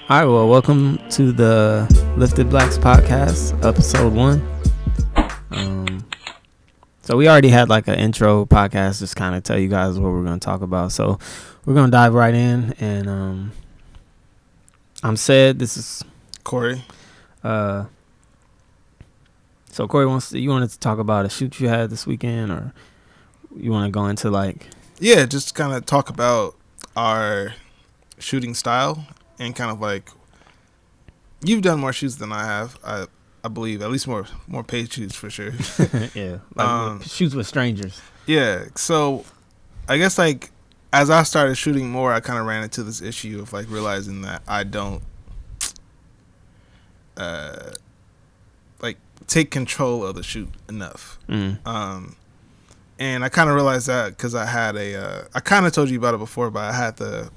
All right, well, welcome to the Lifted Blacks podcast, episode 1. So we already had like an intro podcast, just kind of tell you guys what we're going to talk about. So we're going to dive right in, and I'm Sid. This is Corey. So Corey you wanted to talk about a shoot you had this weekend, or you want to go into like? Yeah, just kind of talk about our shooting style and kind of like, you've done more shoots than I have. I believe at least more paid shoots for sure. Yeah, like shoots with strangers. Yeah, so I guess like as I started shooting more, I kind of ran into this issue of like realizing that I don't like take control of the shoot enough. And I kind of realized that because I had I kind of told you about it before, but I had the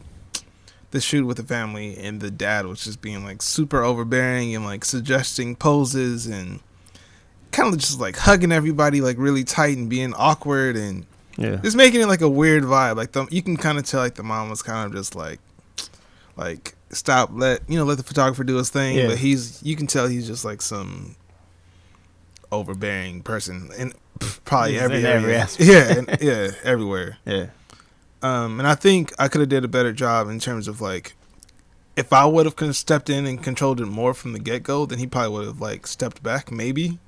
shoot with the family, and the dad was just being like super overbearing and like suggesting poses and kind of just like hugging everybody like really tight and being awkward and just making it like a weird vibe. Like you can kind of tell like the mom was kind of just like stop, let the photographer do his thing. Yeah. But you can tell he's just like some overbearing person, and probably every aspect. Everywhere. Yeah. And I think I could have did a better job in terms of like, if I would have stepped in and controlled it more from the get-go, then he probably would have like stepped back maybe.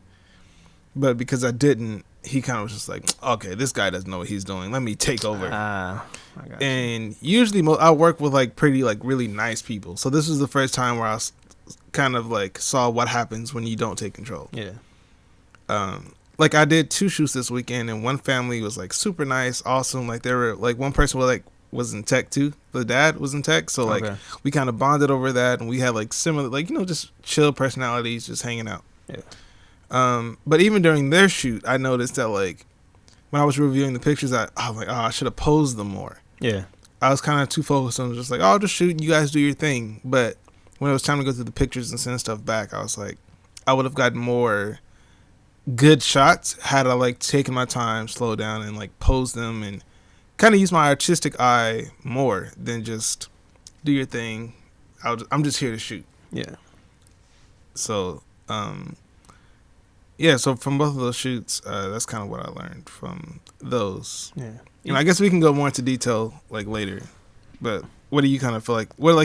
But because I didn't, he kind of was just like, okay, this guy doesn't know what he's doing. Let me take over. I got and usually I work with like pretty like really nice people. So this was the first time where I kind of like saw what happens when you don't take control. Yeah. Like I did 2 shoots this weekend, and one family was like super nice, awesome. Like they were like, one person was in tech too. The dad was in tech, so like we kind of bonded over that, and we had like similar like just chill personalities, just hanging out. Yeah. But even during their shoot, I noticed that like when I was reviewing the pictures, I should have posed them more. Yeah. I was kind of too focused on just like, I'll just shoot, you guys do your thing. But when it was time to go through the pictures and send stuff back, I was like, I would have gotten more good shots had I like taken my time, slow down, and like pose them and kind of use my artistic eye more than just do your thing. I'm just here to shoot. Yeah. So so from both of those shoots, that's kind of what I learned from those. Yeah. And I guess we can go more into detail like later. But what do you kind of feel like? What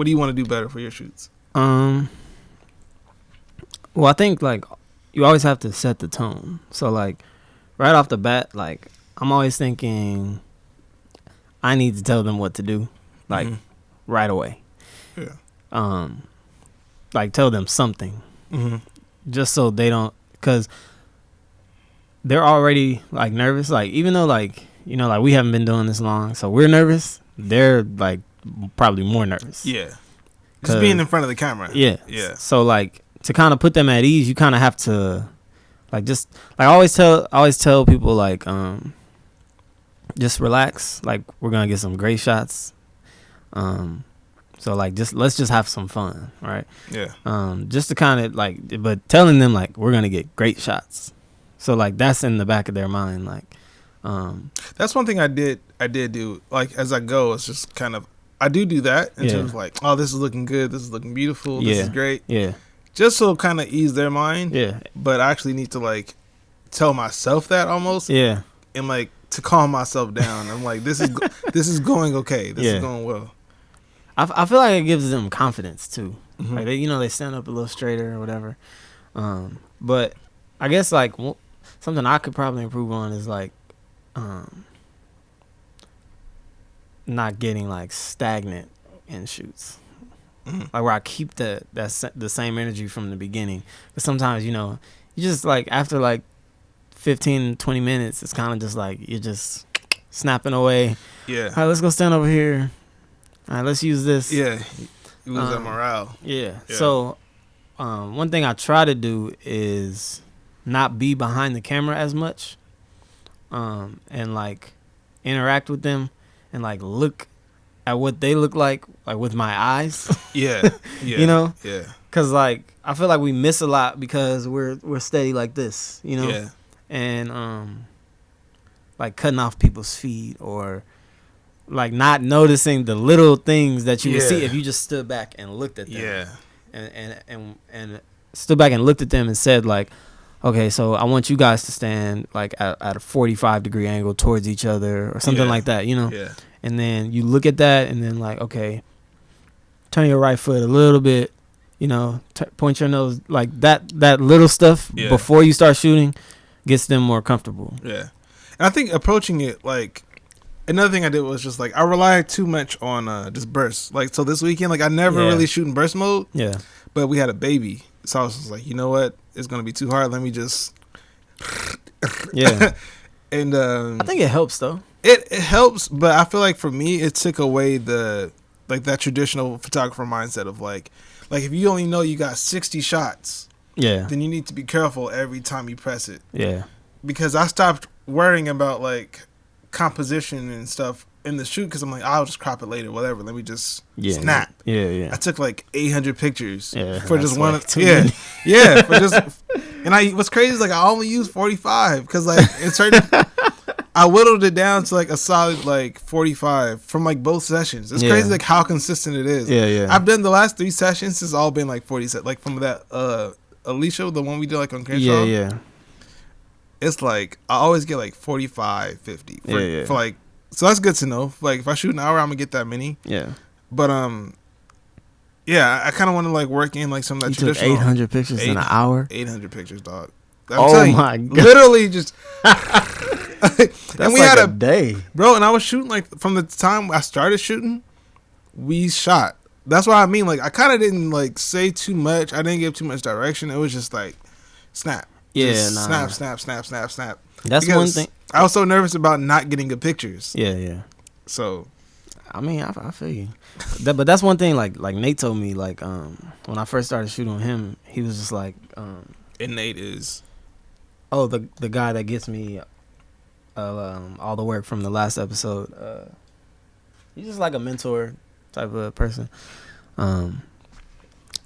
do you want to do better for your shoots? Well, I think like you always have to set the tone. So like right off the bat, like I'm always thinking I need to tell them what to do, like right away. Yeah. Like tell them something, just so they don't, because they're already like nervous. Like even though like like we haven't been doing this long, so we're nervous. They're like probably more nervous. Yeah. Just being in front of the camera. Yeah. Yeah. So like, to kind of put them at ease, you kind of have to like just like I always tell people like just relax, like we're gonna get some great shots, so like let's just have some fun, right? Yeah. Just to kind of like, but telling them like we're gonna get great shots, so like that's in the back of their mind. Like that's one thing I did do, like as I go, it's just kind of I do that in terms of like, oh, this is looking good, this is looking beautiful, this is great. Yeah. Just so kind of ease their mind. Yeah. But I actually need to like tell myself that almost. Yeah. And like to calm myself down. I'm like, this is going okay. This is going well. I feel like it gives them confidence too. Mm-hmm. Like they stand up a little straighter or whatever. But I guess like something I could probably improve on is like not getting like stagnant in shoots. Like where I keep the same energy from the beginning. But sometimes, you just like after like 15, 20 minutes, it's kind of just like you're just snapping away. Yeah. All right, let's go stand over here. All right, let's use this. Yeah. You lose that morale. Yeah. So one thing I try to do is not be behind the camera as much, and like interact with them and like look at what they look like with my eyes. Yeah. Yeah. Yeah. Cause like I feel like we miss a lot because we're steady like this, Yeah. And like cutting off people's feet or like not noticing the little things that you would see if you just stood back and looked at them. Yeah. And stood back and looked at them and said like, okay, so I want you guys to stand like at a 45-degree angle towards each other or something like that, you know? Yeah. And then you look at that and then like, okay, turn your right foot a little bit, you know, point your nose, like that little stuff before you start shooting gets them more comfortable. Yeah. And I think approaching it, like, another thing I did was just like I relied too much on just bursts. Like, so this weekend, like I never really shoot in burst mode. Yeah. But we had a baby. So I was just like, you know what? It's going to be too hard. Let me just. Yeah. And I think it helps though. It helps, but I feel like for me, it took away the like that traditional photographer mindset of like if you only know you got 60 shots, then you need to be careful every time you press it. Yeah. Because I stopped worrying about like composition and stuff in the shoot because I'm like, I'll just crop it later, whatever. Let me just snap. Yeah. I took like 800 pictures for just one. Yeah. For just, and what's crazy is like I only used 45 because like in certain. I whittled it down to like a solid like 45 from like both sessions. It's crazy like how consistent it is. Yeah. I've done the last 3 sessions. It's all been like 40 like from that Alicia, the one we did like on Crenshaw. Yeah. It's like I always get like 45, 50 for like, so that's good to know. Like if I shoot an hour, I'm gonna get that many. Yeah. But I kind of want to like work in like some of that you traditional. Took 800 pictures in an hour. 800 pictures, dog. My God! Literally just. And we like had a day, bro. And I was shooting like from the time I started shooting, we shot. That's what I mean. Like I kind of didn't like say too much. I didn't give too much direction. It was just like snap. Yeah, snap. That's one thing. I was so nervous about not getting good pictures. Yeah. So, I mean, I feel you. But that's one thing. Like Nate told me. Like when I first started shooting on him, he was just like, and Nate is, the guy that gets me. All the work from the last episode. He's just like a mentor type of person.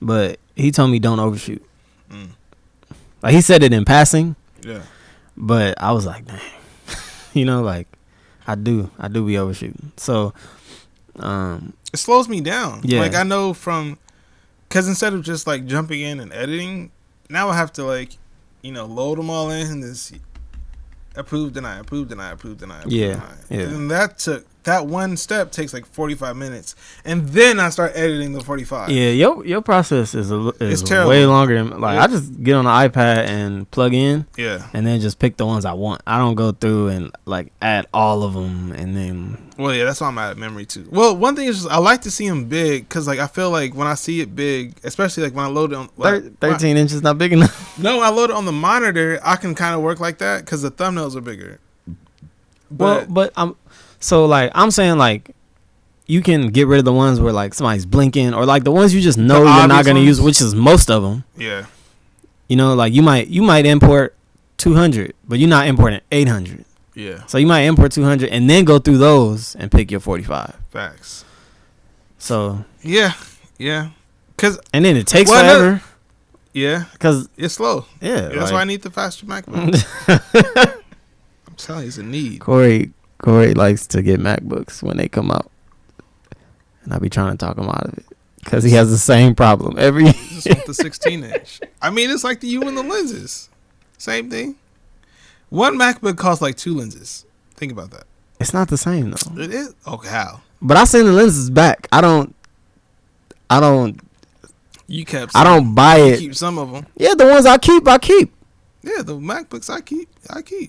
But he told me don't overshoot. Like he said it in passing. Yeah. But I was like, dang. You know, like I do be overshooting. So it slows me down. Yeah. Like I know because instead of just like jumping in and editing, now I have to like, load them all in and this. Approve, deny. Yeah. And that one step takes like 45 minutes, and then I start editing the 45. Yeah, your process is terrible. Way longer than I just get on the iPad and plug in. Yeah. And then just pick the ones I want. I don't go through and like add all of them and then. Well, yeah, that's why I'm out of memory too. Well, one thing is just, I like to see them big because like I feel like when I see it big, especially like when I load it on 13 inches not big enough. No, I load it on the monitor. I can kind of work like that because the thumbnails are bigger. But I'm saying like you can get rid of the ones where like somebody's blinking or like the ones you just know you're not going to use, which is most of them. Yeah. Like you might import 200, but you're not importing 800. Yeah. So you might import 200 and then go through those and pick your 45. Facts. So. Yeah. And then it takes forever. Yeah. Because it's slow. Yeah. That's why I need the faster MacBook. I'm telling you, it's a need. Corey likes to get MacBooks when they come out. And I be trying to talk him out of it. Because he has the same problem every year. Just want the 16-inch. I mean, it's like the U and the lenses. Same thing. One MacBook costs like 2 lenses. Think about that. It's not the same though. It is. Okay, how? But I send the lenses back. I don't. You kept. I don't buy it. You keep some of them. Yeah, the ones I keep. Yeah, the MacBooks I keep. Okay.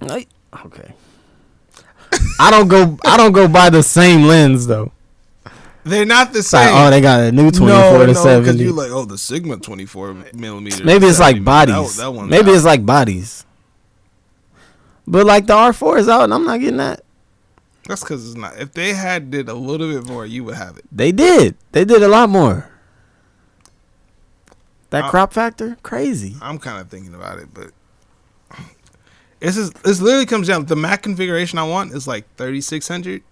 I don't go buy the same lens though. They're not the same. Like, they got a new 24 to 70. Because you're like, the Sigma 24 millimeter. Maybe it's like bodies. That Maybe it's like bodies. But like the R4 is out and I'm not getting that. That's because it's not. If they did a little bit more, you would have it. They did a lot more. That crop factor, crazy. I'm kind of thinking about it, but this literally comes down. The Mac configuration I want is like 3600,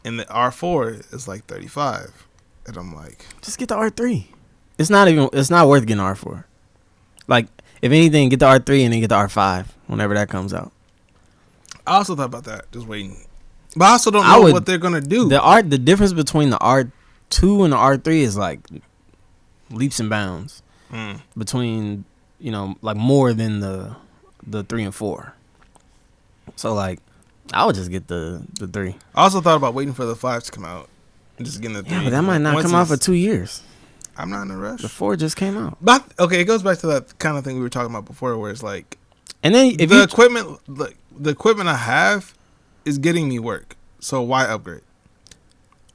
and the R4 is like 35, and I'm like, just get the R3. It's not worth getting R4. Like if anything, get the R3 and then get the R5 whenever that comes out. I also thought about that, just waiting. But I also don't know what they're gonna do. The difference between the R2 and the R3 is like leaps and bounds. Between, you know, like more than the 3 and 4. So like, I would just get the 3. I also thought about waiting for the 5 to come out and just getting the 3. Yeah, but that might not come out for 2 years. I'm not in a rush. The 4 just came out. But okay, it goes back to that kind of thing we were talking about before, where it's like, and then if the equipment I have is getting me work, so why upgrade?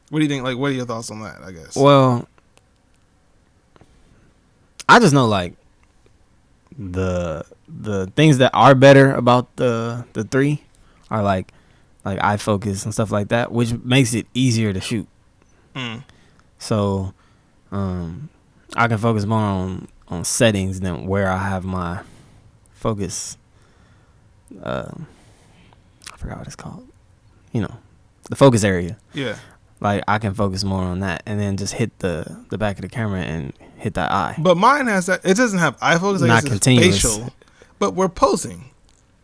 What do you think? Like, what are your thoughts on that? I guess. Well, I just know like the things that are better about the 3 are like eye focus and stuff like that, which makes it easier to shoot. So I can focus more on settings than where I have my focus. I forgot what it's called. You know, the focus area. Yeah. Like, I can focus more on that and then just hit the back of the camera and hit that eye. But mine has that. It doesn't have eye focus. Not continuous. Facial. But we're posing.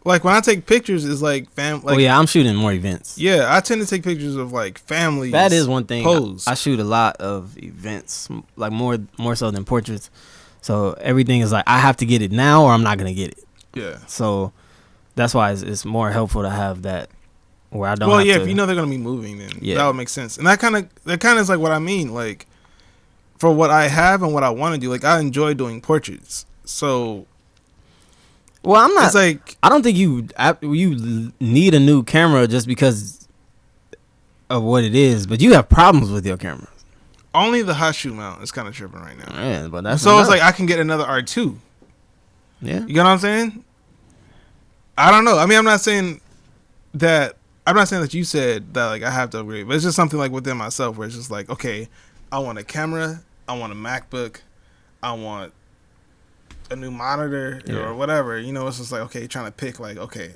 Like, when I take pictures, it's like oh, yeah, I'm shooting more events. Yeah, I tend to take pictures of, like, families. That is one thing. Pose. I shoot a lot of events, like more so than portraits. So everything is like, I have to get it now or I'm not going to get it. Yeah. So that's why it's more helpful to have that. Where I don't well, yeah, if you know they're gonna be moving, then that would make sense. And that kind of is like what I mean. Like, for what I have and what I want to do, like, I enjoy doing portraits. So, well, I'm not. It's like, I don't think you need a new camera just because of what it is, but you have problems with your camera. Only the hot shoe mount is kind of tripping right now. Yeah, but that's so enough. It's like I can get another R2. Yeah, you know what I'm saying? I don't know. I mean, I'm not saying that you said that like I have to upgrade, but it's just something like within myself where it's just like, okay, I want a camera, I want a MacBook, I want a new monitor or whatever. You know, it's just like, okay, trying to pick like, okay,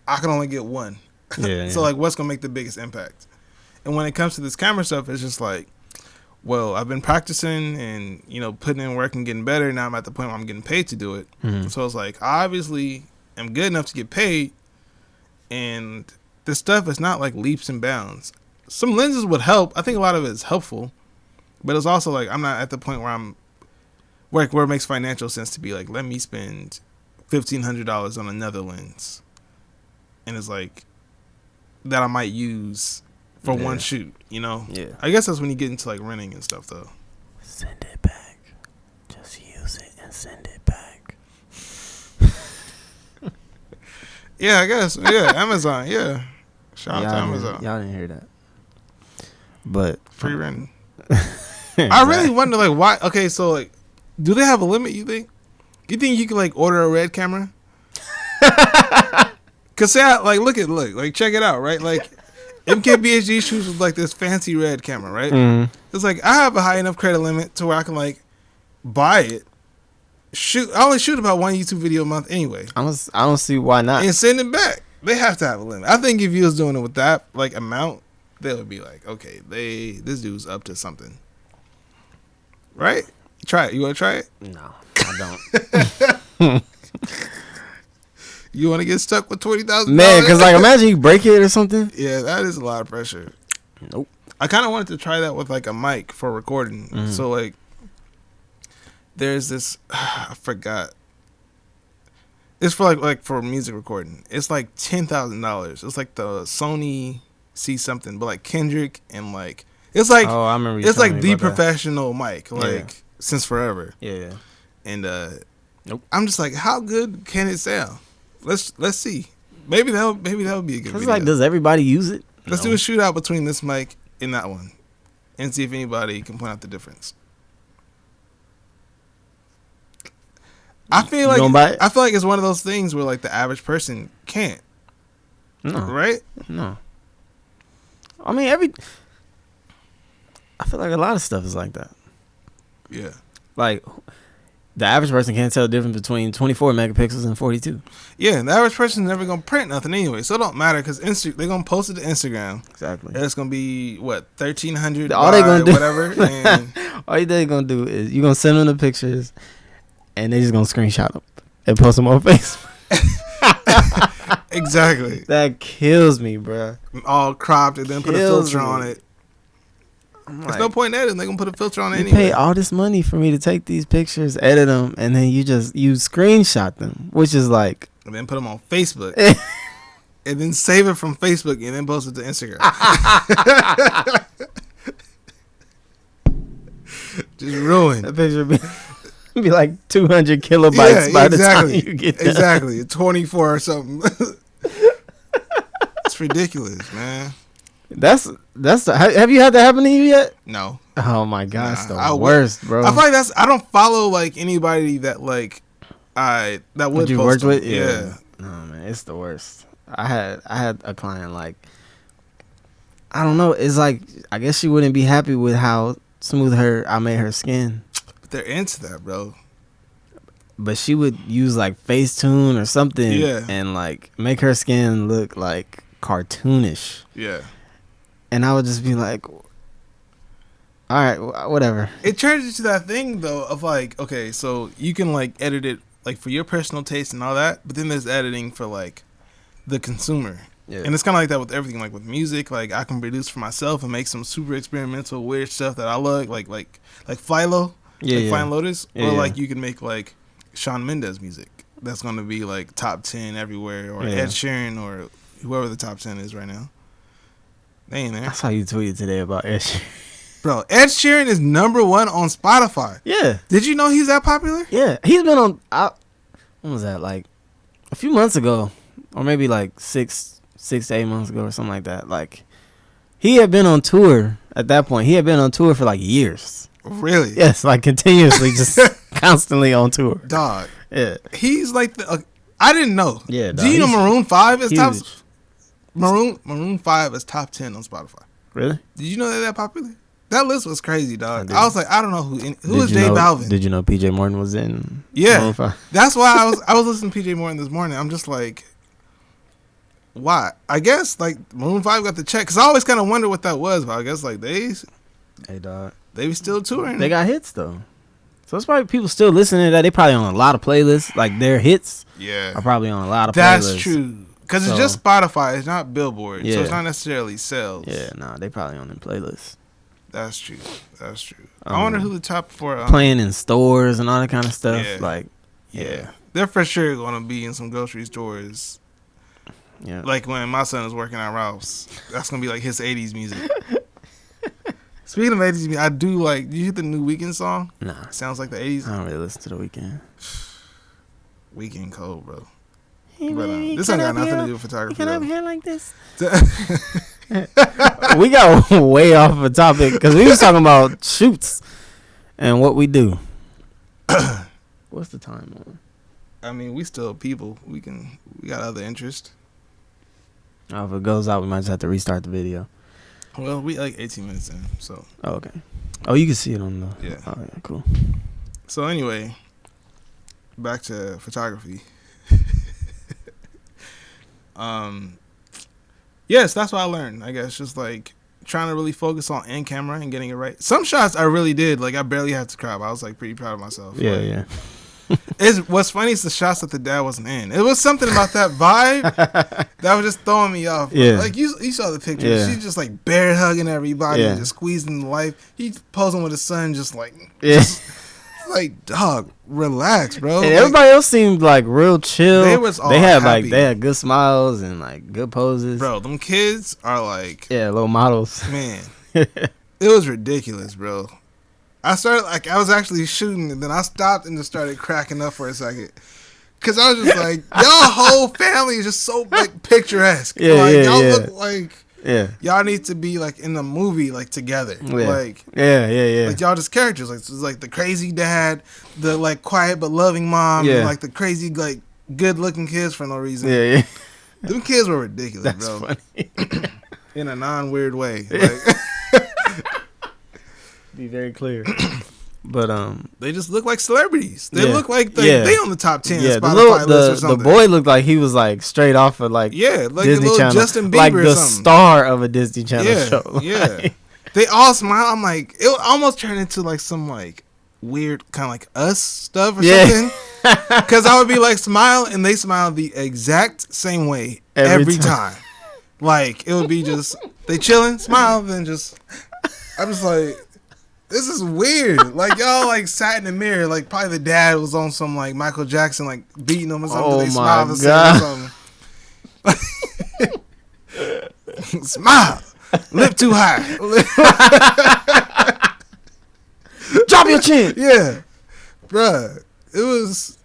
I can only get one. So like, what's gonna make the biggest impact? And when it comes to this camera stuff, it's just like, well, I've been practicing and, you know, putting in work and getting better. Now I'm at the point where I'm getting paid to do it. So it's like, I obviously am good enough to get paid, and this stuff is not like leaps and bounds. Some lenses would help. I think a lot of it is helpful, but it's also like I'm not at the point where it makes financial sense to be like, let me spend $1,500 on another lens, and it's like that I might use for one shoot. You know? Yeah. I guess that's when you get into like renting and stuff, though. Send it back. Just use it and send it back. Yeah, I guess. Yeah, Amazon. Yeah. Shout out to Amazon. Y'all didn't hear that. But free renting. I really wonder, like, why. Okay, so like, do they have a limit? You think you can like order a red camera? Cause look, check it out, right? Like, MKBHD shoots with like this fancy red camera, right? It's like I have a high enough credit limit to where I can like buy it. I only shoot about one YouTube video a month anyway. I don't see why not. And send it back. They have to have a limit. I think if you was doing it with that like amount, they would be like, okay, this dude's up to something, right? Try it. You want to try it? No, I don't. You want to get stuck with $20,000? Man, because like imagine you break it or something. Yeah, that is a lot of pressure. Nope. I kind of wanted to try that with like a mic for recording. So like, there's this, I forgot. It's for like for music recording. It's like $10,000. It's like the Sony C something, but like Kendrick and like it's like I remember. It's like the professional mic, like since forever. Yeah. And nope. I'm just like, how good can it sound? Let's see. Maybe that would be a good video. Like, does everybody use it? Let's do a shootout between this mic and that one, and see if anybody can point out the difference. I feel like it's one of those things where like the average person can't. No. Right? No. I mean, I feel like a lot of stuff is like that. Yeah. Like, the average person can't tell the difference between 24 megapixels and 42. Yeah, and the average person is never going to print nothing anyway, so it don't matter because they're going to post it to Instagram. Exactly. And it's going to be, 1,300 all they gonna do, whatever. And all they're going to do is you're going to send them the pictures, and they're just going to screenshot them and post them on Facebook. Exactly. That kills me, bro. All cropped and then put a filter on it. There's no point in editing. They're gonna put a filter on it anyway. You pay all this money for me to take these pictures, edit them, and then you screenshot them, which is like, and then put them on Facebook, and then save it from Facebook, and then post it to Instagram. Just ruined. That picture be like 200 kilobytes by the time you get done. Exactly, 24 or something. It's ridiculous, man. Have you had that happen to you yet? No. Oh my gosh, the worst, bro. I feel like I don't follow like anybody that like that would you post worked with. Yeah. No man, it's the worst. I had a client like, I don't know. It's like, I guess she wouldn't be happy with how smooth I made her skin. But they're into that, bro. But she would use like Facetune or something, and like make her skin look like cartoonish. Yeah. And I would just be like, all right, whatever. It turns into that thing, though, of like, okay, so you can like edit it like for your personal taste and all that, but then there's editing for like the consumer. Yeah. And it's kind of like that with everything, like with music. Like I can produce for myself and make some super experimental, weird stuff that I love, like Philo, Flying Lotus, or like you can make like Shawn Mendes music that's gonna be like top 10 everywhere, or Ed Sheeran, or whoever the top 10 is right now. They ain't there. I saw you tweeted today about Ed Sheeran. Bro, Ed Sheeran is #1 on Spotify. Yeah. Did you know he's that popular? Yeah. He's been on, when was that? Like a few months ago, or maybe like 6 to 8 months ago or something like that. Like he had been on tour at that point. He had been on tour for like years. Really? Yes, like continuously, just constantly on tour. Dog. Yeah. He's like I didn't know. Yeah. Dog, do you know Maroon 5 is top? Maroon 5 is top 10 on Spotify. Really? Did you know they're that popular? That list was crazy, dog. I was like, I don't know who is J Balvin. Did you know PJ Morton was in? Yeah, Maroon 5? That's why I was listening to PJ Morton this morning. I'm just like, why? I guess like Maroon 5 got the check, because I always kind of wonder what that was, but I guess like they be still touring. They got hits though, so it's probably people still listening to that. They probably on a lot of playlists. Like their hits, are probably on a lot of playlists. That's true. Because it's just Spotify. It's not Billboard. So it's not necessarily sales. Yeah, no, they probably on them playlists. That's true. I wonder who the top 4... playing in stores and all that kind of stuff. Yeah. Like, they're for sure going to be in some grocery stores. Yeah. Like when my son is working at Ralph's. That's going to be like his 80s music. Speaking of 80s music, I do like... Did you hear the new Weeknd song? Nah. Sounds like the 80s. I don't really listen to the Weeknd. Weeknd cold, bro. But, this ain't got nothing to do with photography. Can I have hair like this? We got way off of a topic because we was talking about shoots and what we do. What's the time on? I mean, we still people. We got other interest. Oh, if it goes out, we might just have to restart the video. Well, we like 18 minutes in, so. Oh, okay. Oh, you can see it on the. Yeah. Oh, yeah, cool. So anyway, back to photography. Yes, that's what I learned. I guess just like trying to really focus on in camera and getting it right. Some shots I really did. Like I barely had to crop. I was like pretty proud of myself. Yeah, like, yeah. What's funny is the shots that the dad wasn't in. It was something about that vibe that was just throwing me off. Yeah. Like you saw the picture. Yeah. She's just like bear hugging everybody, just squeezing the life. He's posing with his son, just like like, dog, relax, bro. And everybody else seemed like real chill. They had good smiles and like good poses. Bro, them kids are like little models. Man, it was ridiculous, bro. I was actually shooting, and then I stopped and just started cracking up for a second. Cause I was just like, y'all whole family is just so like picturesque. Y'all look like y'all need to be like in a movie like together. Like like y'all just characters. Like it's like the crazy dad, the like quiet but loving mom, and like the crazy like good looking kids for no reason. Them kids were ridiculous. That's bro. Funny. In a non-weird way. Like, be very clear. But they just look like celebrities. They look like they on the top 10 Spotify list or something. The boy looked like he was like straight off of like like Disney a little Channel, Justin Bieber like or the something. Star of a Disney Channel show. Yeah. They all smile. I'm like, it almost turned into like some like weird kind of like us stuff or something. Because I would be like smile and they smile the exact same way every time. Like it would be just they chilling, smile, then just I'm just like, this is weird. Like y'all like sat in the mirror, like probably the dad was on some like Michael Jackson like beating them or something. Oh they my smiled God. or something. Smile. Lip too high. Drop your chin. Yeah. Bruh. It was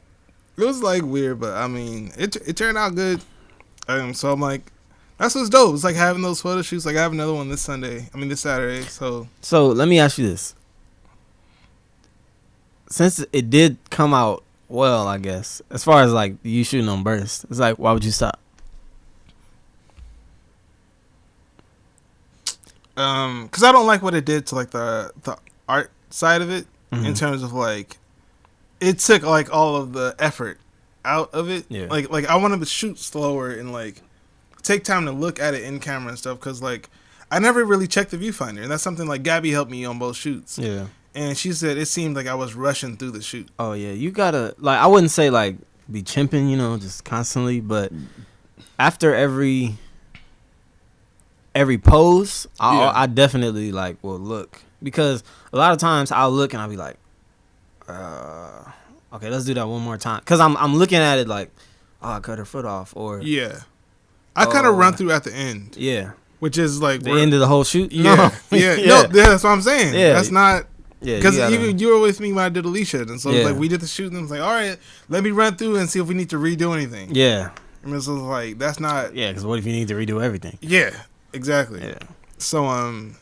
like weird, but I mean it turned out good. So I'm like, that's what's dope. It's like having those photo shoots. Like I have another one this Saturday. So let me ask you this. Since it did come out well, I guess, as far as like you shooting on burst, it's like, why would you stop? Because I don't like what it did to like the art side of it, in terms of like it took like all of the effort out of it. Yeah. Like I wanted to shoot slower and like take time to look at it in camera and stuff, because like I never really checked the viewfinder, and that's something like Gabby helped me on both shoots. Yeah. And she said it seemed like I was rushing through the shoot. Oh yeah, you gotta like, I wouldn't say like be chimping, just constantly, but after every pose, I definitely like will look, because a lot of times I'll look and I'll be like, okay, let's do that one more time, because I'm looking at it like, oh, I cut her foot off, or I kind of run through at the end, which is like the end of the whole shoot. No, that's what I'm saying. That's not. Because you were with me when I did Alicia, and so like we did the shoot, and I was like, all right, let me run through and see if we need to redo anything. Yeah. And this was like, that's not. Yeah, because what if you need to redo everything? Yeah, exactly. Yeah. So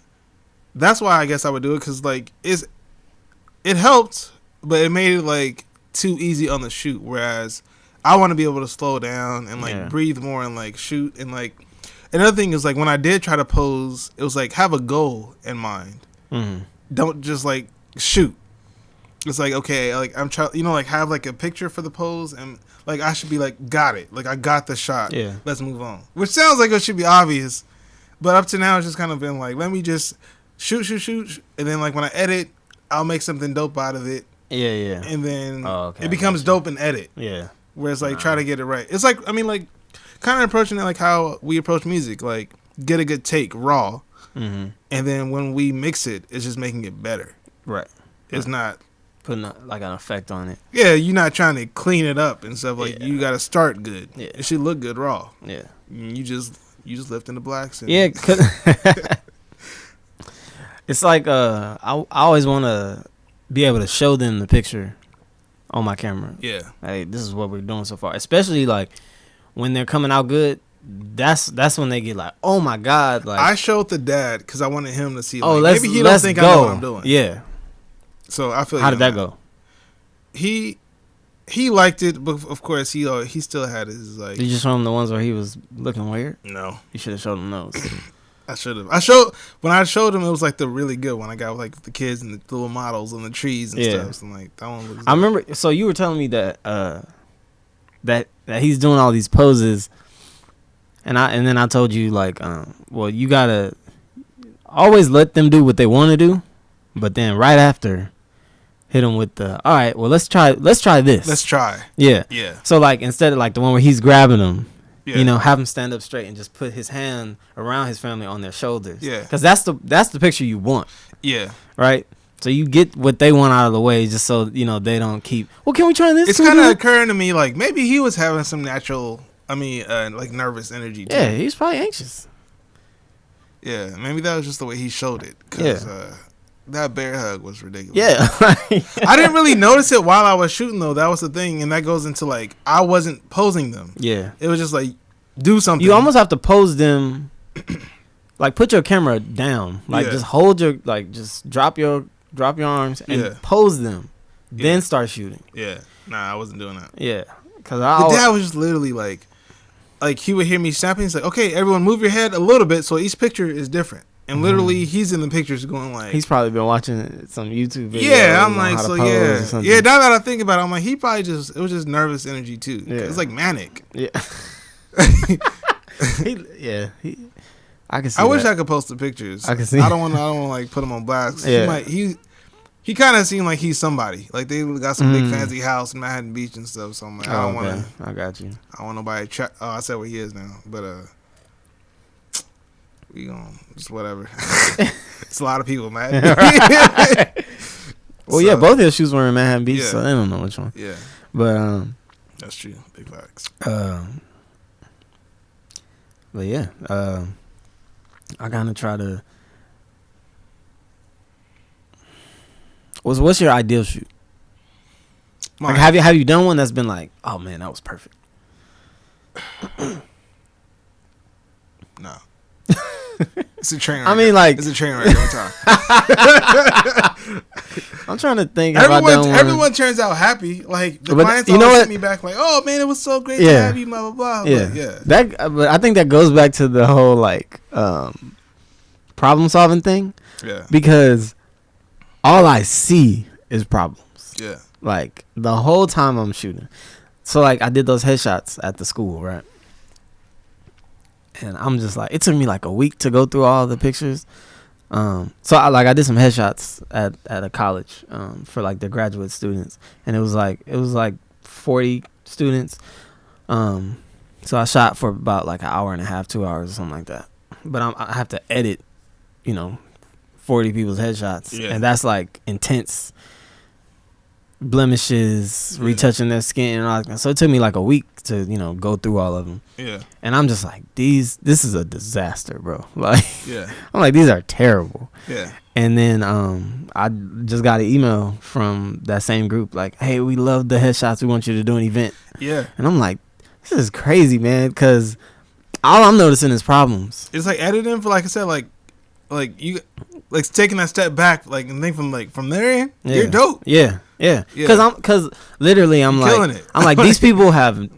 that's why I guess I would do it, because like it helped, but it made it like too easy on the shoot. Whereas I want to be able to slow down and like breathe more and like shoot, and like another thing is like when I did try to pose, it was like have a goal in mind. Mm-hmm. Don't just like shoot. It's like, okay, like I'm trying, like have like a picture for the pose, and like I should be like, got it, like I got the shot. Yeah. Let's move on. Which sounds like it should be obvious, but up to now it's just kind of been like, let me just shoot, and then like when I edit, I'll make something dope out of it. Yeah. And then it becomes dope in edit. Yeah. Where it's like try to get it right. It's like, I mean, like kind of approaching it like how we approach music, like get a good take raw. Mm-hmm. And then when we mix it, it's just making it better. Right. It's not putting like an effect on it. Yeah, you're not trying to clean it up and stuff. Like you got to start good. Yeah. It should look good raw. Yeah. You just lifting the blacks. And yeah. It's like I always want to be able to show them the picture on my camera. Yeah. Hey, this is what we're doing so far. Especially like when they're coming out good. That's when they get like, oh my God! Like I showed the dad because I wanted him to see. Oh, like, maybe he don't think I know what I'm doing. Yeah. So I feel. How did that go? He liked it, but of course he still had his like. Did you show him the ones where he was looking weird? No. You should have showed him those. I should have. When I showed him, it was like the really good one. I got like the kids and the little models and the trees and stuff. So I'm like, that one looks. I remember. So you were telling me that that he's doing all these poses. And then I told you like, well, you gotta always let them do what they want to do, but then right after, hit them with the, all right, well, let's try this. Let's try. Yeah. Yeah. So like instead of like the one where he's grabbing them, have him stand up straight and just put his hand around his family on their shoulders. Yeah. Because that's the picture you want. Yeah. Right. So you get what they want out of the way, just so they don't keep. Well, can we try this? It's kind of occurring to me like maybe he was having some natural. Like nervous energy too. Yeah, he's probably anxious. Yeah, maybe that was just the way he showed it. Because that bear hug was ridiculous. Yeah. I didn't really notice it while I was shooting, though. That was the thing. And that goes into, like, I wasn't posing them. Yeah. It was just, like, do something. You almost have to pose them, like, put your camera down. Like, just hold your, like, just drop your arms and pose them. Then start shooting. Yeah. Nah, I wasn't doing that. Yeah. Because the dad was just literally, like he would hear me snapping. He's like, okay, everyone move your head a little bit so each picture is different. And literally, he's in the pictures going like... He's probably been watching some YouTube videos. Yeah, I'm like, so yeah. Yeah, now that I think about it, I'm like, he probably it was just nervous energy too. Yeah. It's like manic. Yeah. I can see I wish I could post the pictures. I can see. I don't want to like put him on blast. Yeah. He kind of seemed like he's somebody. Like they got some big fancy house in Manhattan Beach and stuff. So I'm like, I don't want to. I got you. I don't want nobody. I said where he is now, but we gonna just whatever. It's a lot of people, man. Well, yeah, both his shoes were in Manhattan Beach, so I don't know which one. Yeah, but that's true. Big facts. But yeah, I kind of try to. What's your ideal shoot? Like, have you done one that's been like, oh man, that was perfect? No. It's a train wreck. I mean, like, it's a train wreck every time. I'm trying to think. Everyone turns out happy. Like the clients always hit me back like, "Oh man, it was so great to have you." Blah blah blah. Yeah, but I think that goes back to the whole like problem solving thing. Yeah. Because all I see is problems. Yeah. Like the whole time I'm shooting. So like I did those headshots at the school, right? And I'm just like, it took me like a week to go through all the pictures. So I did some headshots at a college for like the graduate students, and it was like 40 students. So I shot for about like an hour and a half, 2 hours or something like that. But I have to edit, 40 people's headshots, and that's like intense blemishes, retouching their skin and all that. So it took me like a week to go through all of them. Yeah. And I'm just like, this is a disaster, bro. Like, yeah. I'm like, these are terrible. Yeah. And then I just got an email from that same group like, hey, we love the headshots, we want you to do an event. Yeah. And I'm like, this is crazy, man, because all I'm noticing is problems. It's like editing for, like I said, like you like taking that step back, like, and think from there, you're dope. Yeah. Because literally I'm you're like killing it. I'm like these people have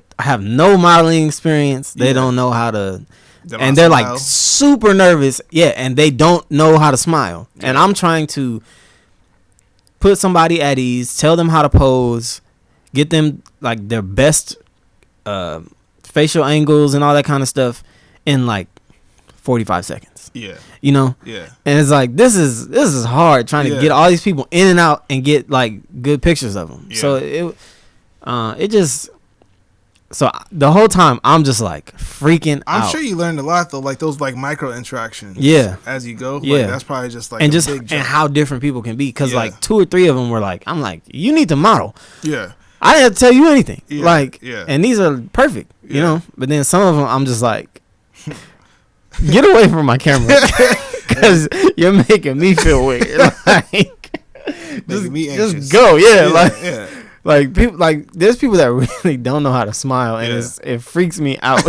no modeling experience. They don't know how to, and they're smile. like super nervous. Yeah, and they don't know how to smile. Yeah. And I'm trying to put somebody at ease, tell them how to pose, get them like their best facial angles and all that kind of stuff in like 45 seconds. Yeah. Yeah. And it's like this is hard trying to get all these people in and out and get like good pictures of them. Yeah. So it just the whole time I'm just like freaking out. I'm sure you learned a lot though, like those like micro interactions. Yeah. As you go. Yeah. Like, that's probably just like and how different people can be, because like 2 or 3 of them were like, I'm like, you need to model. Yeah. I didn't have to tell you anything. Yeah. Like, yeah. And these are perfect, you know. But then some of them I'm just like, get away from my camera, because you're making me feel weird. Like, just go, like people, like there's people that really don't know how to smile, and it freaks me out.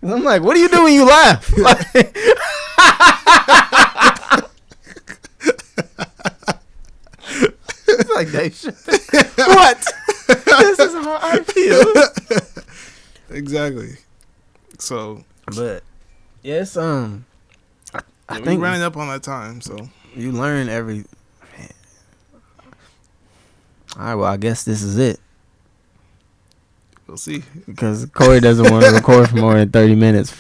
I'm like, what do you do when you laugh? Like, it's like they should. What? This is how I feel. Exactly. So. But yes, I think we're running up on that time, so you learn every. Man. All right, well, I guess this is it. We'll see, because Corey doesn't want to record for more than 30 minutes.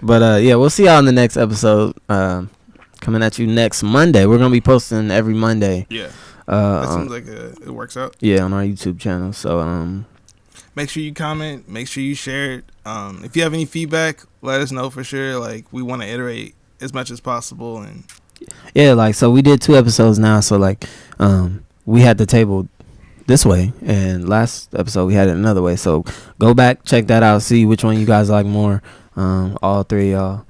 But we'll see y'all in the next episode. Coming at you next Monday. We're gonna be posting every Monday. Yeah, that seems like it works out. Yeah, on our YouTube channel. So make sure you comment. Make sure you share it. If you have any feedback, let us know for sure. Like, we want to iterate as much as possible. And like, so we did 2 episodes now. So like, we had the table this way, and last episode we had it another way. So go back, check that out, see which one you guys like more. All 3 of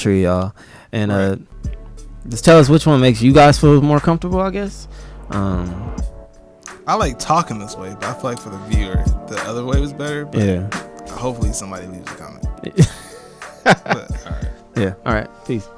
y'all, and just tell us which one makes you guys feel more comfortable, I guess. I like talking this way, but I feel like for the viewer, the other way was better. But hopefully somebody leaves a comment. But, all right. Yeah. All right. Peace.